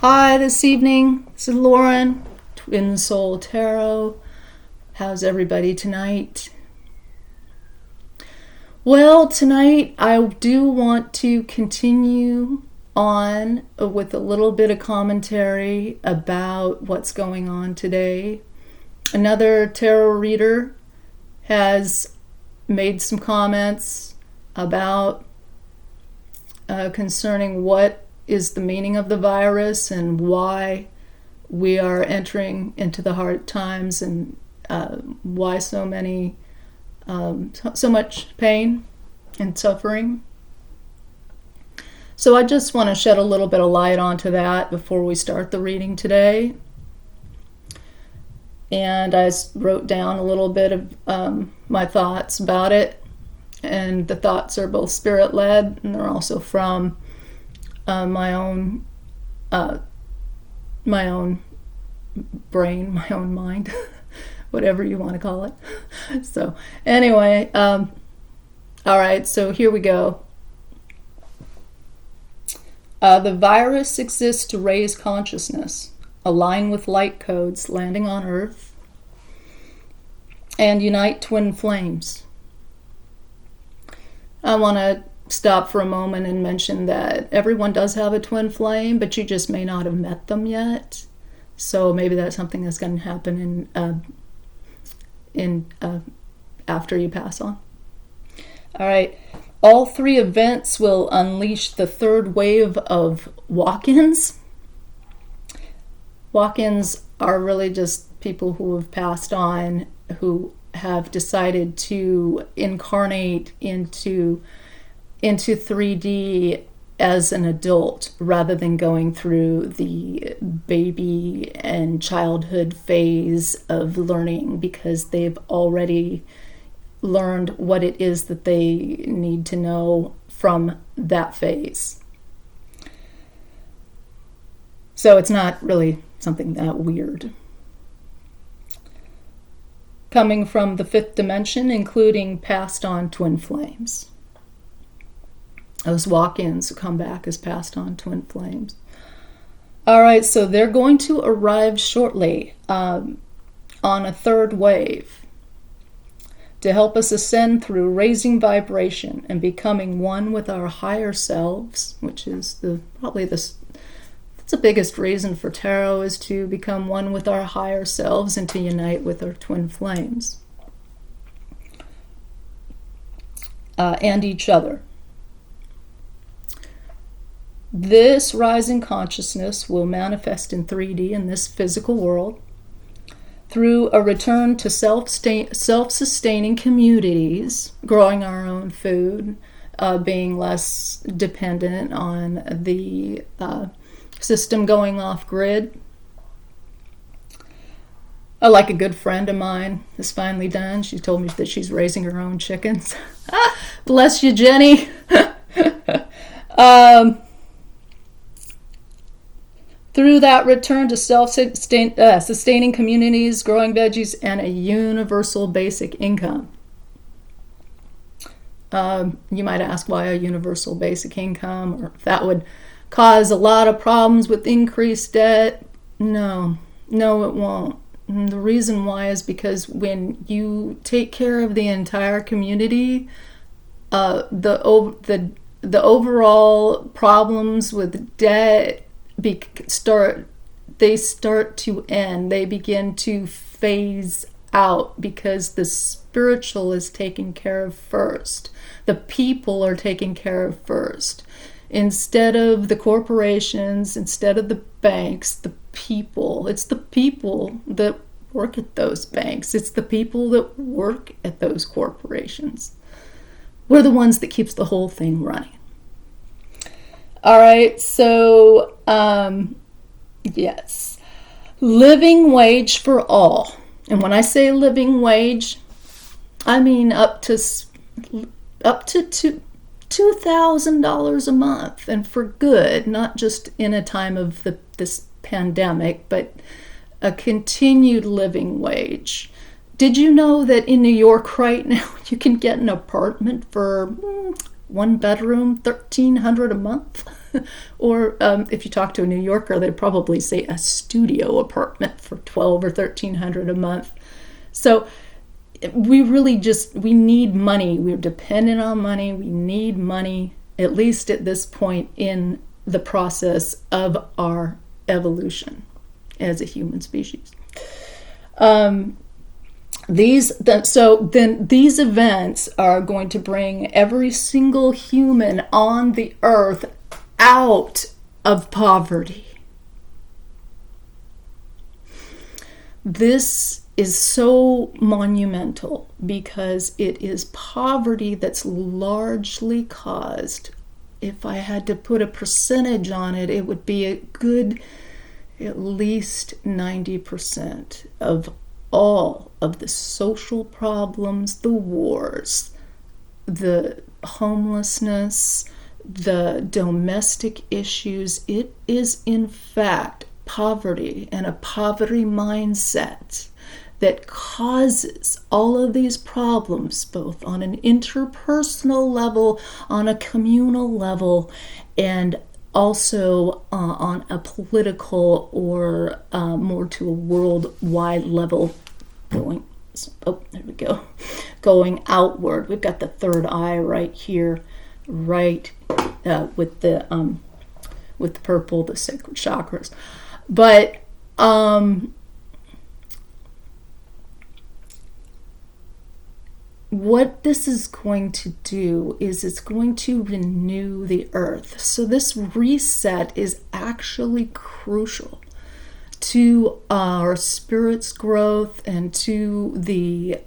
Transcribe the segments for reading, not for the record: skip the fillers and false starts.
Hi, this evening. This is Lauren, Twin Soul Tarot. How's everybody tonight? Well, tonight I do want to continue on with a little bit of commentary about what's going on today. Another tarot reader has made some comments about concerning what is the meaning of the virus and why we are entering into the hard times, and why so much pain and suffering. So I just want to shed a little bit of light onto that before we start the reading today. And I wrote down a little bit of my thoughts about it, and the thoughts are both spirit-led, and they're also from my own brain, my own mind, whatever you want to call it. So anyway, all right, so here we go. The virus exists to raise consciousness, align with light codes landing on Earth, and unite twin flames. I want to stop for a moment and mention that everyone does have a twin flame, but you just may not have met them yet. So maybe that's something that's going to happen in after you pass on. All right. All three events will unleash the third wave of walk-ins. Walk-ins are really just people who have passed on, who have decided to incarnate into 3D as an adult rather than going through the baby and childhood phase of learning, because they've already learned what it is that they need to know from that phase. So it's not really something that weird. Coming from the fifth dimension, including passed on twin flames. Those walk-ins who come back as passed on twin flames. All right, so they're going to arrive shortly on a third wave to help us ascend through raising vibration and becoming one with our higher selves, which is that's the biggest reason for tarot, is to become one with our higher selves and to unite with our twin flames and each other. This rising consciousness will manifest in 3D in this physical world through a return to self-sustaining communities, growing our own food, being less dependent on the system going off grid. Like a good friend of mine is finally done. She told me that she's raising her own chickens. Bless you, Jenny. Through that return to self-sustaining communities, growing veggies, and a universal basic income. You might ask why a universal basic income, or if that would cause a lot of problems with increased debt. No, it won't. And the reason why is because when you take care of the entire community, the overall problems with debt start to end. They begin to phase out because the spiritual is taken care of first. The people are taken care of first. Instead of the corporations, instead of the banks, the people. It's the people that work at those banks. It's the people that work at those corporations. We're the ones that keeps the whole thing running. All right, so yes, living wage for all. And when I say living wage, I mean up to $2,000 a month, and for good, not just in a time of this pandemic, but a continued living wage. Did you know that in New York right now you can get an apartment for one bedroom, $1,300 a month? Or if you talk to a New Yorker, they'd probably say a studio apartment for $1,200 or $1,300 a month. So we need money. We're dependent on money. We need money, at least at this point in the process of our evolution as a human species. These events are going to bring every single human on the earth out of poverty. This is so monumental because it is poverty that's largely caused. If I had to put a percentage on it, it would be a good at least 90% of all of the social problems, the wars, the homelessness, the domestic issues. It is in fact poverty and a poverty mindset that causes all of these problems, both on an interpersonal level, on a communal level, and also on a political or more to a worldwide level, going outward. We've got the third eye right here, right with the purple, the sacred chakras. But what this is going to do is it's going to renew the earth. So this reset is actually crucial to our spirit's growth and to the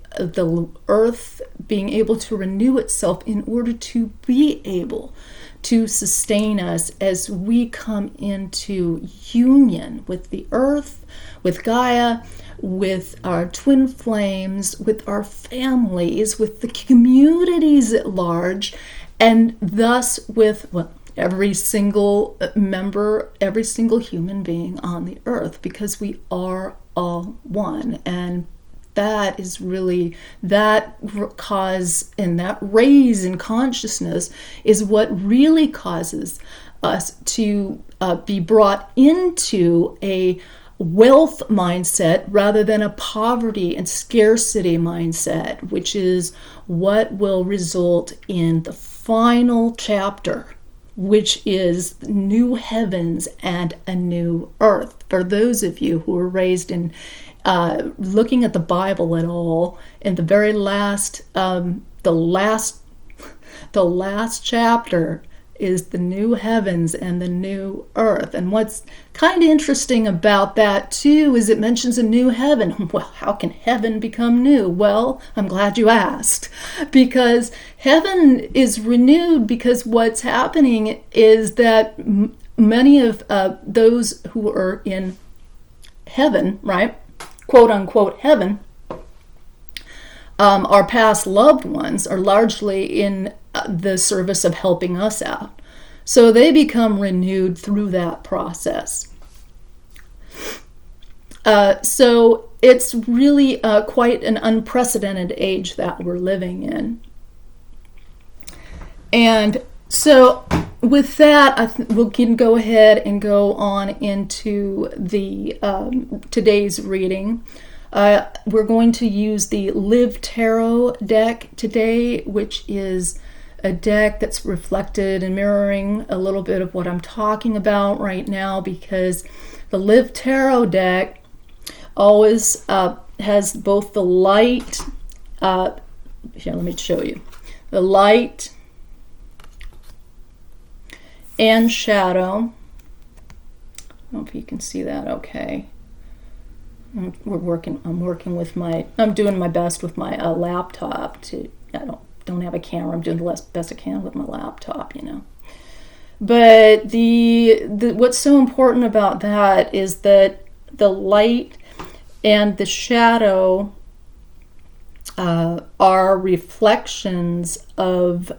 earth being able to renew itself in order to be able to sustain us as we come into union with the earth, with Gaia, with our twin flames, with our families, with the communities at large, and thus with every single member, every single human being on the earth, because we are all one. And that is really, that cause and that raise in consciousness is what really causes us to be brought into a wealth mindset rather than a poverty and scarcity mindset, which is what will result in the final chapter, which is new heavens and a new earth. For those of you who were raised in looking at the Bible at all, in the very last, the last chapter is the new heavens and the new earth. And what's kind of interesting about that too is it mentions a new heaven. Well, how can heaven become new? Well, I'm glad you asked, because heaven is renewed because what's happening is that many of those who are in heaven, right, quote unquote heaven, our past loved ones are largely in the service of helping us out. So they become renewed through that process. So it's really quite an unprecedented age that we're living in. And so with that, we can go ahead and go on into the today's reading. We're going to use the Live Tarot deck today, which is a deck that's reflected and mirroring a little bit of what I'm talking about right now, because the Live Tarot deck always has both the light, here, let me show you, the light and shadow. I don't know if you can see that okay. I'm doing my best with my laptop I don't have a camera. I'm doing the best I can with my laptop, But what's so important about that is that the light and the shadow are reflections of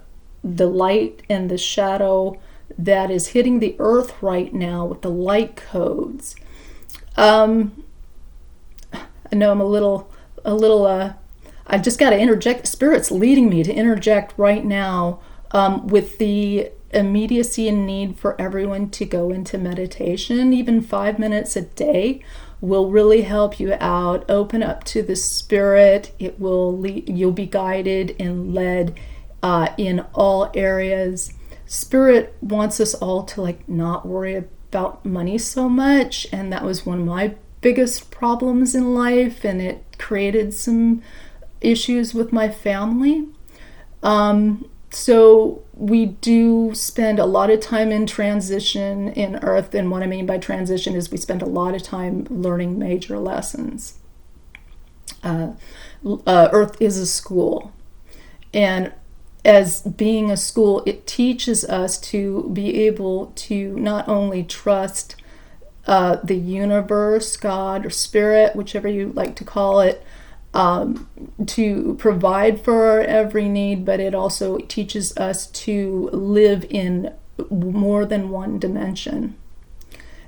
the light and the shadow that is hitting the earth right now with the light codes. I know I'm a little I just got to interject. Spirit's leading me to interject right now with the immediacy and need for everyone to go into meditation. Even 5 minutes a day will really help you out. Open up to the spirit. It will you'll be guided and led in all areas. Spirit wants us all to like not worry about money so much, and that was one of my biggest problems in life, and it created some issues with my family. So we do spend a lot of time in transition in Earth, and what I mean by transition is we spend a lot of time learning major lessons. Earth is a school, and as being a school, it teaches us to be able to not only trust the universe, God, or spirit, whichever you like to call it, to provide for our every need, but it also teaches us to live in more than one dimension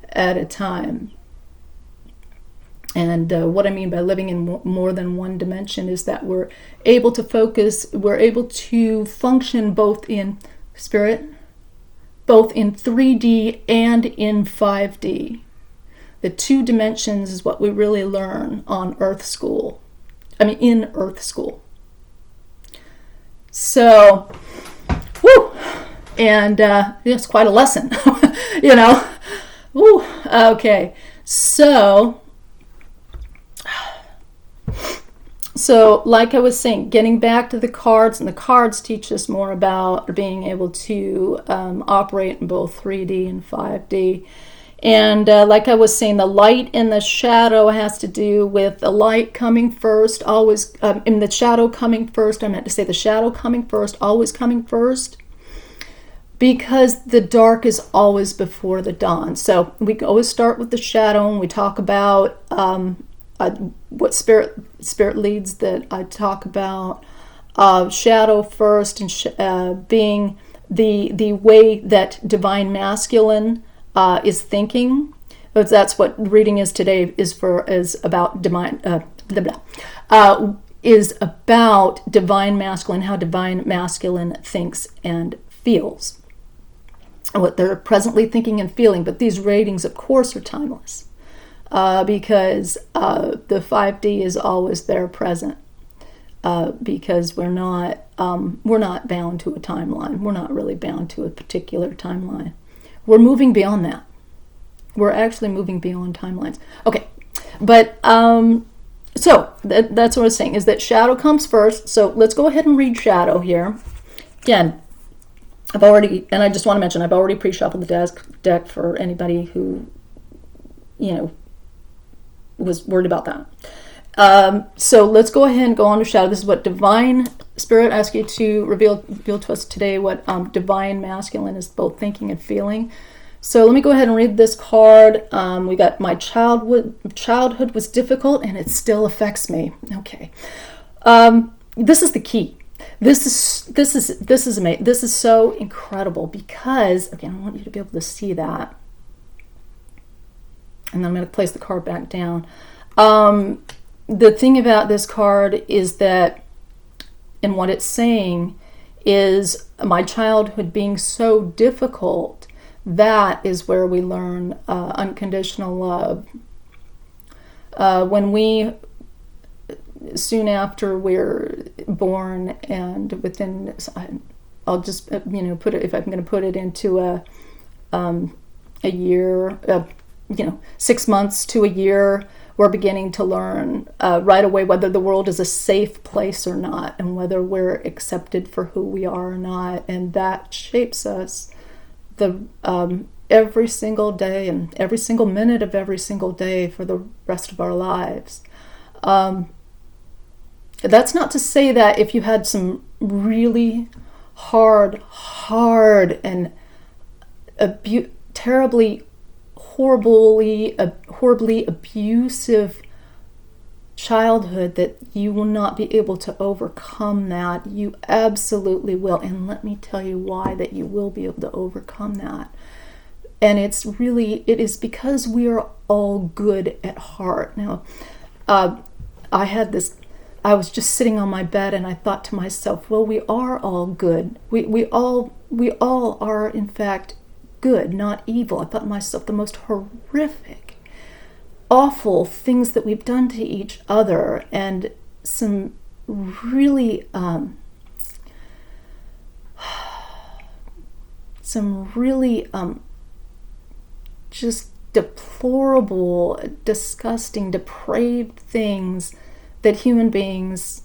at a time. And what I mean by living in more than one dimension is that we're able to focus, we're able to function both in spirit, both in 3D and in 5D. The 2 dimensions is what we really learn on Earth School. In Earth School. So, woo! And it's quite a lesson, Woo! Okay, so like I was saying, getting back to the cards, and the cards teach us more about being able to operate in both 3D and 5D. And like I was saying, the light and the shadow has to do with the light coming first, always, in the shadow coming first. I meant to say the shadow coming first, always coming first, because the dark is always before the dawn. So we always start with the shadow, and we talk about what spirit leads that I talk about. Shadow first, and being the way that divine masculine is thinking. But that's what reading is today, is about divine is about divine masculine, how divine masculine thinks and feels, what they're presently thinking and feeling. But these ratings, of course, are timeless, because the 5D is always there present, because we're not bound to a timeline. We're not really bound to a particular timeline. We're moving beyond that. We're actually moving beyond timelines. Okay, but so that's what I was saying, is that shadow comes first. So let's go ahead and read shadow here. Again, and I just want to mention, I've already pre-shuffled the deck for anybody who, was worried about that. So let's go ahead and go on to shadow. This is what divine spirit asks you to reveal to us today, what divine masculine is both thinking and feeling. So let me go ahead and read this card. We got my childhood was difficult and it still affects me. Okay. This is the key. This is amazing. This is so incredible, because again, I want you to be able to see that. And then I'm going to place the card back down. The thing about this card is that, and what it's saying is, my childhood being so difficult, that is where we learn unconditional love. When we, soon after we're born, and within, I'll just put it, if I'm going to put it into a year, 6 months to a year, we're beginning to learn right away whether the world is a safe place or not, and whether we're accepted for who we are or not. And that shapes us every single day, and every single minute of every single day for the rest of our lives. That's not to say that if you had some really hard and terribly, horribly abusive childhood, that you will not be able to overcome that. You absolutely will. And let me tell you why that you will be able to overcome that. And it is because we are all good at heart. Now, I had this I was just sitting on my bed and I thought to myself, well, we are all good. We all are in fact good, not evil. I thought to myself, the most horrific, awful things that we've done to each other, and some really just deplorable, disgusting, depraved things that human beings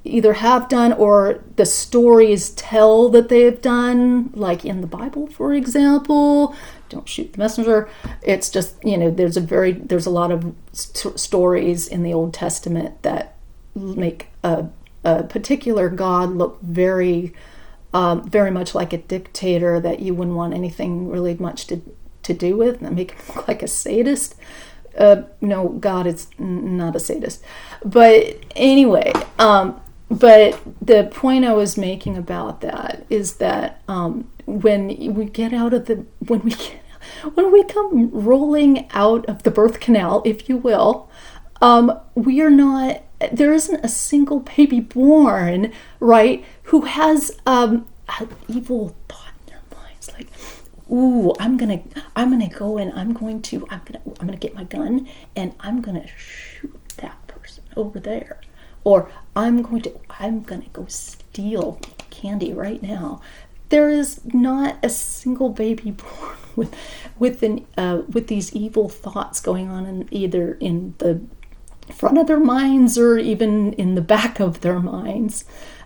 either have done or the stories tell that they have done, like in the Bible, for example. Don't shoot the messenger. It's just, there's a lot of stories in the Old Testament that make a particular God look very much like a dictator that you wouldn't want anything really much to do with, and make him look like a sadist. No, God is not a sadist. But anyway, but the point I was making about that is that when we come rolling out of the birth canal, if you will, there isn't a single baby born, right, who has an evil thought in their minds, like, ooh, I'm gonna go and I'm gonna get my gun and I'm gonna shoot that person over there, or I'm gonna go steal candy right now. There is not a single baby born with these evil thoughts going on either in the front of their minds or even in the back of their minds.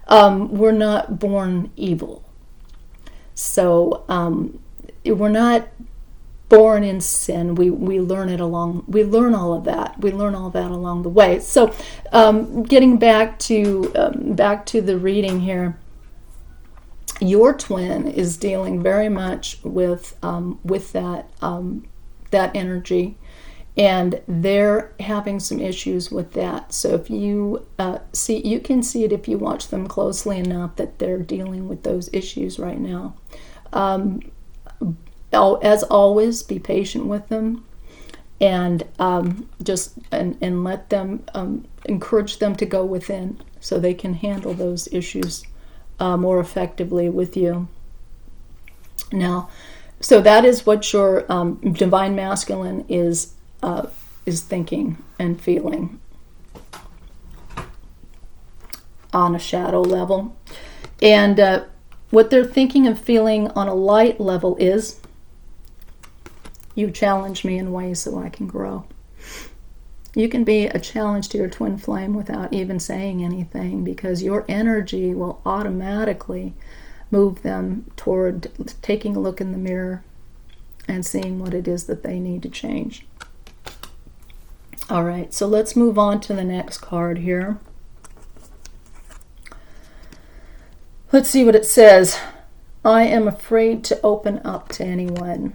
We're not born evil. So we're not born in sin. We learn all of that. We learn all that along the way. So getting back to the reading here, your twin is dealing very much with that energy, and they're having some issues with that. So if you you can see it if you watch them closely enough that they're dealing with those issues right now. As always, be patient with them, and and let them encourage them to go within so they can handle those issues more effectively with you. Now, so that is what your divine masculine is thinking and feeling on a shadow level, and what they're thinking and feeling on a light level is, you challenge me in ways so I can grow. You can be a challenge to your twin flame without even saying anything, because your energy will automatically move them toward taking a look in the mirror and seeing what it is that they need to change. All right, so let's move on to the next card here. Let's see what it says. I am afraid to open up to anyone.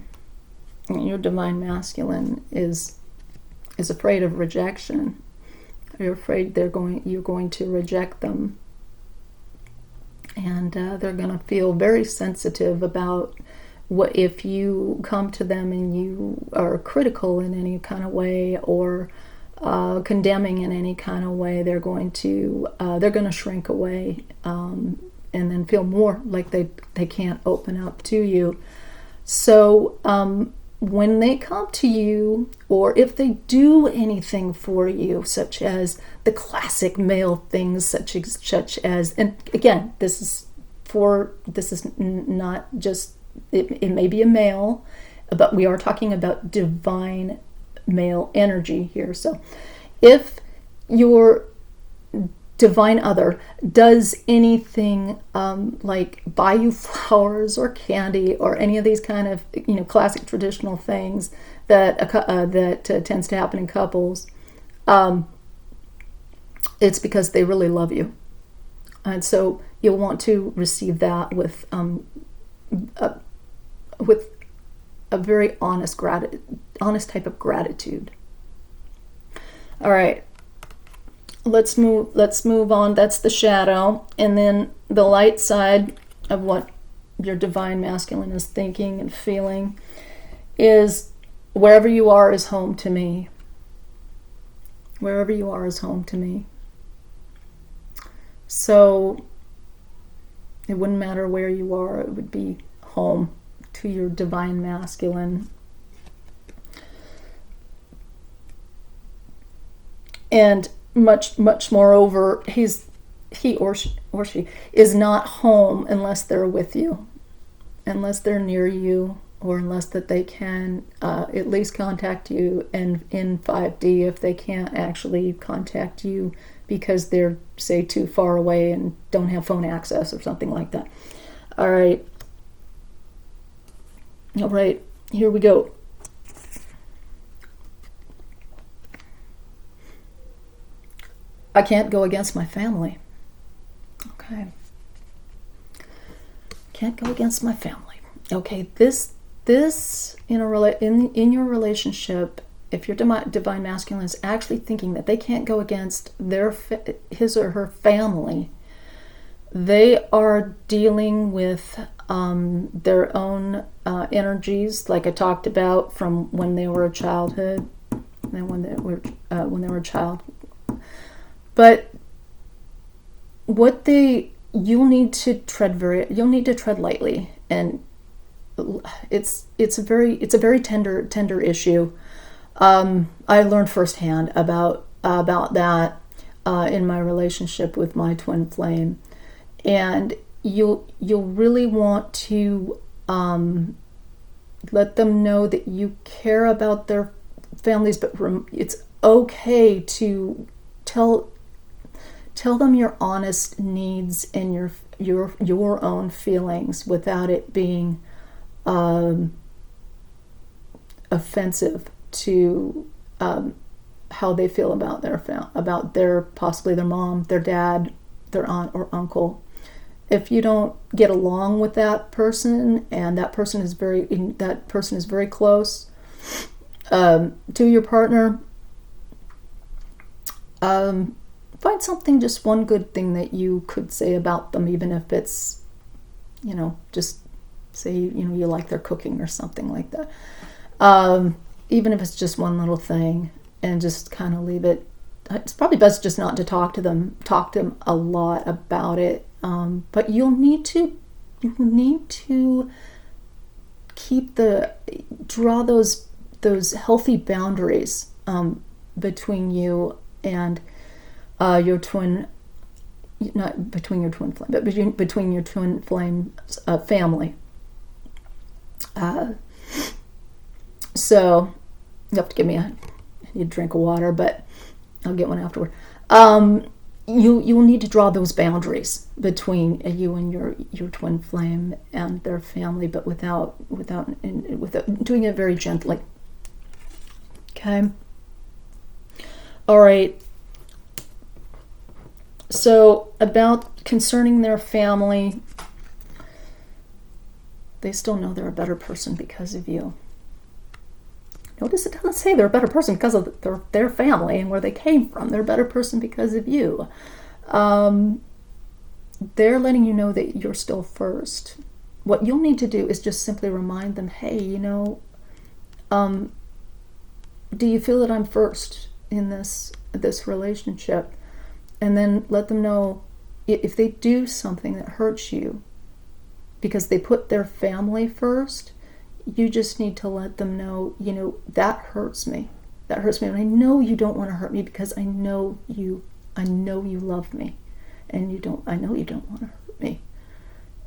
Your divine masculine is afraid of rejection. You're afraid you're going to reject them, and they're going to feel very sensitive about what if you come to them and you are critical in any kind of way or condemning in any kind of way. They're going to shrink away and then feel more like they can't open up to you. So when they come to you, or if they do anything for you, such as the classic male things, such as, and again, this is not just, it may be a male, but we are talking about divine male energy here. So if your divine other does anything like buy you flowers or candy or any of these kind of classic traditional things that tends to happen in couples, it's because they really love you, and so you'll want to receive that with a very honest type of gratitude. All right. Let's move on. That's the shadow. And then the light side of what your divine masculine is thinking and feeling is, wherever you are is home to me. Wherever you are is home to me. So it wouldn't matter where you are, it would be home to your divine masculine. And much moreover, he or she is not home unless they're with you, unless they're near you, or unless that they can at least contact you in 5D if they can't actually contact you because they're, say, too far away and don't have phone access or something like that. All right, here we go. I can't go against my family. Okay. Can't go against my family. Okay, this in your relationship, if your divine masculine is actually thinking that they can't go against his or her family, they are dealing with their own energies, like I talked about, from when they were a childhood, and when they were a child. But you'll need to tread lightly, and it's a very tender issue. I learned firsthand about that in my relationship with my twin flame, and you'll really want to let them know that you care about their families, but it's okay to tell them your honest needs and your own feelings without it being offensive to how they feel about their possibly their mom, their dad, their aunt or uncle. If you don't get along with that person, and that person is very close to your partner, find something, just one good thing that you could say about them, even if it's, just say, you like their cooking or something like that. Even if it's just one little thing, and just kind of leave it. It's probably best just not to talk to them a lot about it. But you'll need to draw those healthy boundaries between you and your twin, not between your twin flame, but between your twin flame family. So you have to give me a drink of water, but I'll get one afterward. You will need to draw those boundaries between you and your twin flame and their family, but without doing it very gently. Okay. All right. So about concerning their family, they still know they're a better person because of you. Notice it doesn't say they're a better person because of their family and where they came from. They're a better person because of you. They're letting you know that you're still first. What you'll need to do is just simply remind them, hey, do you feel that I'm first in this relationship? And then let them know if they do something that hurts you because they put their family first. You just need to let them know, that hurts me. That hurts me. And I know you don't want to hurt me because I know you love me. And I know you don't want to hurt me.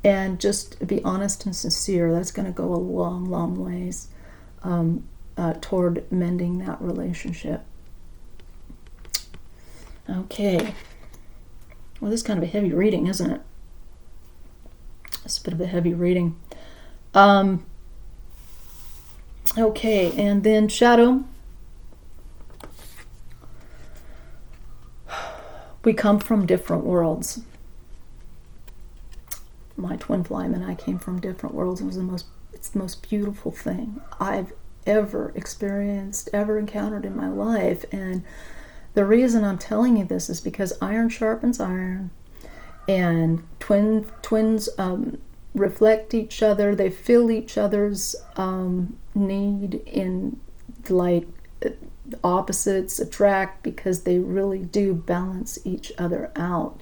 And just be honest and sincere. That's going to go a long, long ways toward mending that relationship. Okay. Well, this is kind of a heavy reading, isn't it? It's a bit of a heavy reading. Okay, and then shadow. We come from different worlds. My twin flame and I came from different worlds. It's the most beautiful thing I've ever experienced, ever encountered in my life. And the reason I'm telling you this is because iron sharpens iron, and twins reflect each other. They fill each other's need in, like, opposites attract, because they really do balance each other out.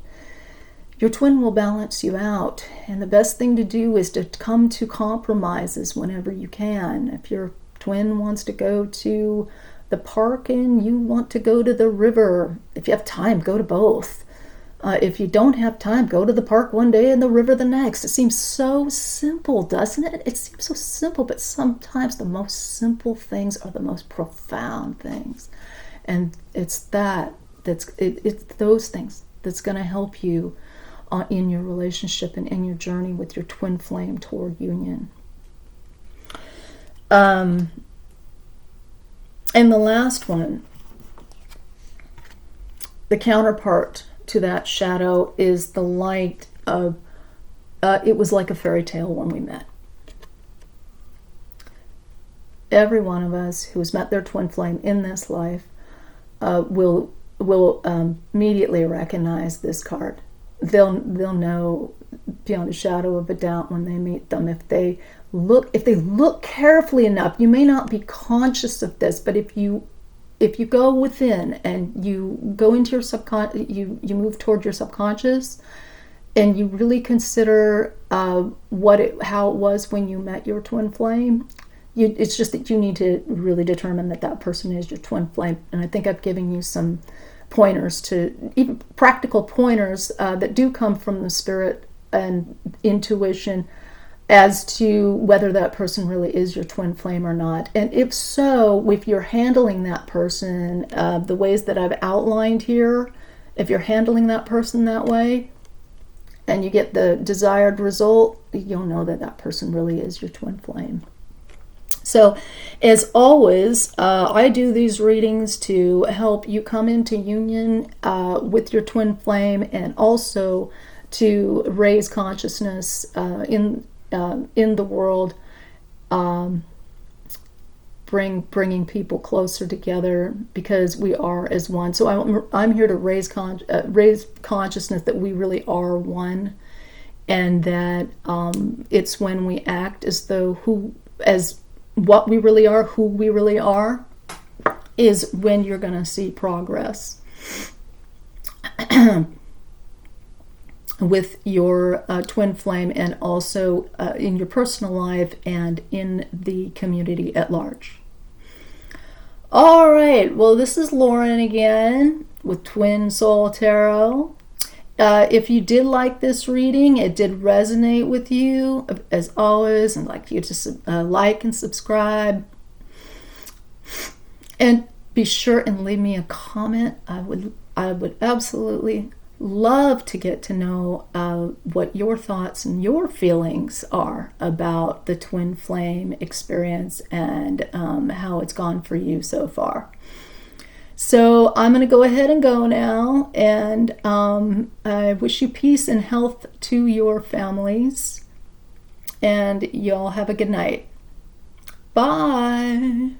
your twin will balance you out. And the best thing to do is to come to compromises whenever you can. If your twin wants to go to the park and you want to go to the river, if you have time, go to both. If you don't have time, go to the park one day and the river the next. It seems so simple, doesn't it? It seems so simple, but sometimes the most simple things are the most profound things. And it's those things that's going to help you in your relationship and in your journey with your twin flame toward union. And the last one, the counterpart to that shadow, is the light of, it was like a fairy tale when we met. Every one of us who has met their twin flame in this life will immediately recognize this card. They'll know beyond a shadow of a doubt when they meet them. If they look carefully enough, you may not be conscious of this, but if you go within and you go into your you move toward your subconscious, and you really consider how it was when you met your twin flame, it's just that you need to really determine that person is your twin flame. And I think I've given you some pointers, to even practical pointers that do come from the spirit and intuition as to whether that person really is your twin flame or not. And if so, if you're handling that person the ways that I've outlined here, if you're handling that person that way and you get the desired result, you'll know that person really is your twin flame. So, as always, I do these readings to help you come into union with your twin flame, and also to raise consciousness in the world, bringing people closer together, because we are as one. So I'm here to raise consciousness that we really are one, and that it's when we act as though what we really are, who we really are, is when you're going to see progress with your twin flame, and also in your personal life and in the community at large. All right, well, this is Lauren again with Twin Soul Tarot. If you did like this reading, it did resonate with you, as always, I'd like you to like and subscribe. And be sure and leave me a comment. I would absolutely love to get to know what your thoughts and your feelings are about the twin flame experience, and how it's gone for you so far. So I'm going to go ahead and go now, and I wish you peace and health to your families, and y'all have a good night. Bye.